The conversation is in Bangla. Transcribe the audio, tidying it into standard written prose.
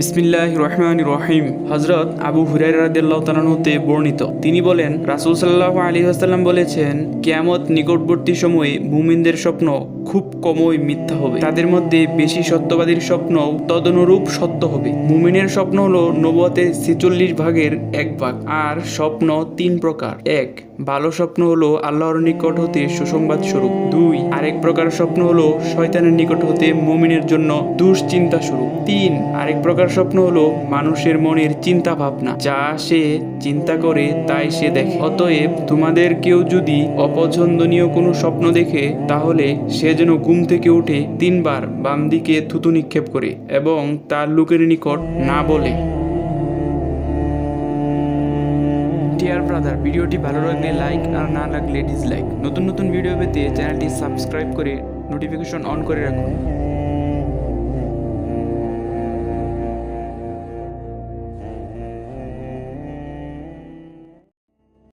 বিসমিল্লাহির রহমানির রহিম। হযরত আবু হুরায়রা রাদিয়াল্লাহু তাআলা হতে বর্ণিত, তিনি বলেন, রাসূল সাল্লাল্লাহু আলাইহি ওয়াসাল্লাম বলেছেন, কিয়ামত নিকটবর্তী সময়ে মুমিনদের স্বপ্ন খুব কমই মিথ্যা হবে, তাদের মধ্যে বেশি সত্যবাদীর স্বপ্নও তদনুরূপ সত্য হবে। মুমিনের স্বপ্ন হলো নবুয়তের ৪৬ ভাগের ১ ভাগ। আর স্বপ্ন ৩ প্রকার। ১, ভালো স্বপ্ন হলো আল্লাহর নিকট হতে সুসংবাদ স্বরূপ। ২, আরেক প্রকার স্বপ্ন হলো শয়তানের নিকট হতে মুমিনের জন্য দুশ্চিন্তা স্বরূপ। ৩, আরেক প্রকার স্বপ্ন হলো মানুষের মনের চিন্তা ভাবনা, যা সে চিন্তা করে তাই সে দেখে। অতএব তোমাদের কেউ যদি অপছন্দনীয় কোনো স্বপ্ন দেখে, তাহলে সে যেন ঘুম থেকে উঠে ৩ বার বাম দিকে থুতু নিক্ষেপ করে এবং তার লোকের নিকট না বলে। ডিয়ার ব্রাদার, ভিডিওটি ভালো লাগলে লাইক আর না লাগলে ডিসলাইক। নতুন নতুন ভিডিও পেতে চ্যানেলটি সাবস্ক্রাইব করে নোটিফিকেশন অন করে রাখুন।